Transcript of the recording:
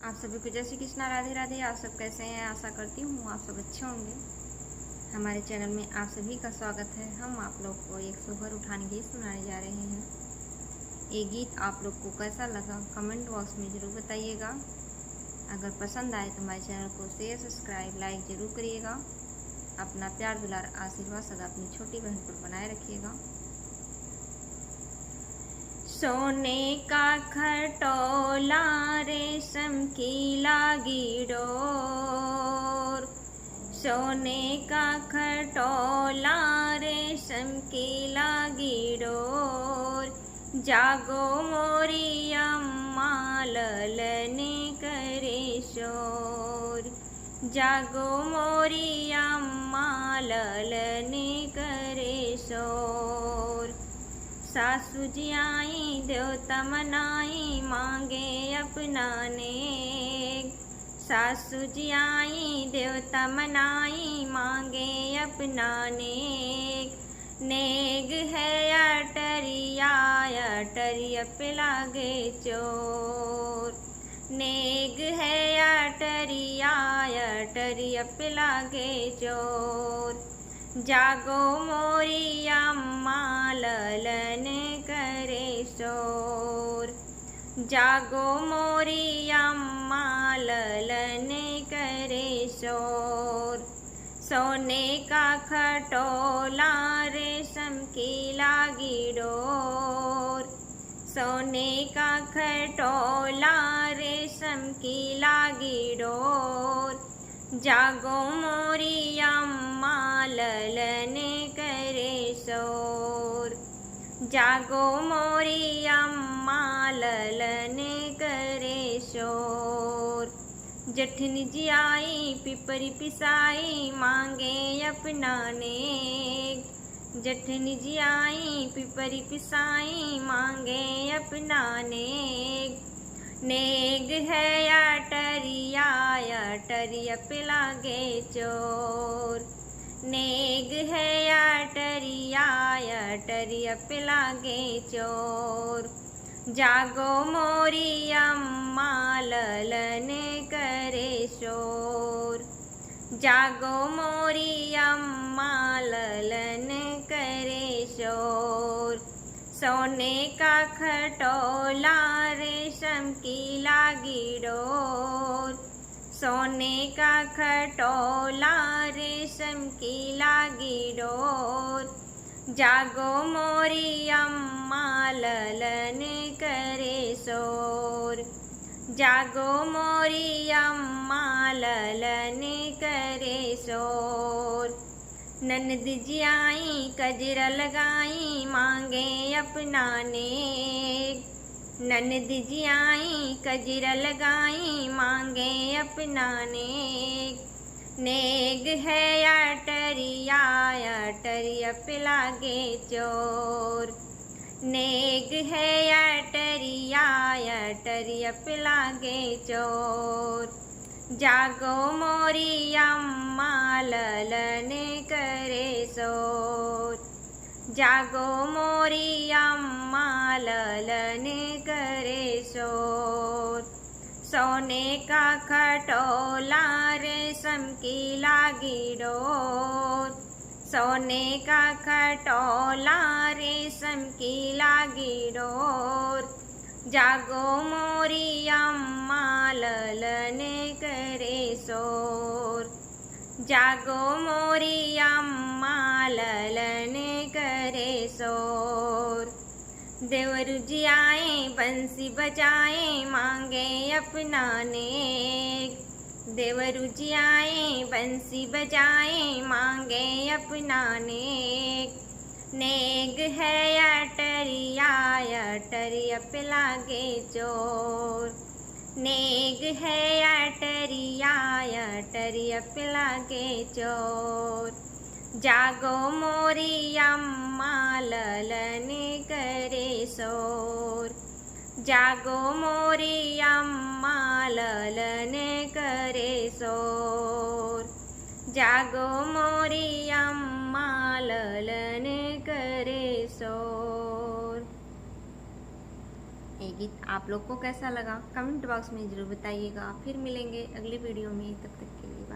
आप सभी को जय श्री कृष्णा, राधे राधे। आप सब कैसे हैं? आशा करती हूँ आप सब अच्छे होंगे। हमारे चैनल में आप सभी का स्वागत है। हम आप लोग को एक सोहर उठाने गीत सुनाने जा रहे हैं। ये गीत आप लोग को कैसा लगा कमेंट बॉक्स में ज़रूर बताइएगा। अगर पसंद आए तो हमारे चैनल को शेयर सब्सक्राइब लाइक ज़रूर करिएगा। अपना प्यार दुलार आशीर्वाद सदा अपनी छोटी बहन पर बनाए रखिएगा। सोने का खटोला रेशम की लागी डोर, सोने का खटोला रेशम की लागी डोर। जागो मोरी अम्मा ललने करे शोर, जागो मोरी अम्मा ललने करे शोर। सासू जी आई देवता मनाई मांगे अपना नेग, सासू जी आई देवता मनाई मांगे अपना नेग। नेग है अटरिया अटरिया पे लागे चोर, नेग है अटरिया अटरिया पे लागे चोर। जागो मोरी अम्मा ललन करे शोर, जागो मोरी अम्मा ललन करे शोर। सोने का खटोला रेशम की लागी डोर, सोने का खटोला रेशम की लागी डोर। जागो मोरी अम्मा ललन करे शोर, जागो मोरी अम्मा ललन करे शोर। जठनी जी आई पिपरी पिसाई मांगे अपना नेग, जठनी जी आई पिपरी पिसाई मांगे अपना नेग। नेग है अटरिया अटरिया पे लागे चोर, नेग है अटरिया अटरिया पे लागे चोर। जागो मोरी अम्मा ललन करे शोर, जागो मोरी अम्मा ललन करे शोर। सोने का खटोला रेशम की लागी डोर, सोने का खटोला रेशम की लागी डोर। जागो मोरी अम्मा ललन करे शोर, जागो मोरी अम्मा ललन करे शोर। ननद जी आई कजरा लगाई मांगे अपना नेग, ननद जी आई कजरा लगाई मांगे अपना नेग। नेग है अटरिया अटरिया पे लागे चोर, नेग है अटरिया अटरिया पे लागे चोर। जागो मोरी अम्मा ललन करे शोर, जागो मोरी अम्मा ललन करे शोर। सोने का खटोला रेशम की लागी डोर, सोने का खटोला रेशम की लागी डोर। जागो मोरी अम्मा ललन करे शोर, जागो मोरी अम्मा ललन करे शोर। देवरु जी आए बंसी बजाए मांगे अपना नेग, देवरु जी आए बंसी बजाए मांगे अपना नेग। नेग है अटरिया अटरिया पे लागे चोर, नेग है अटरिया अटरिया पे लागे चोर। जागो मोरी अम्मा ललन करे शोर, जागो मोरी अम्मा ललन करे शोर। जागो मोरी अम्मा ललन करे शोर। एक गीत आप लोग को कैसा लगा कमेंट बॉक्स में ज़रूर बताइएगा। फिर मिलेंगे अगली वीडियो में, तब तक के लिए।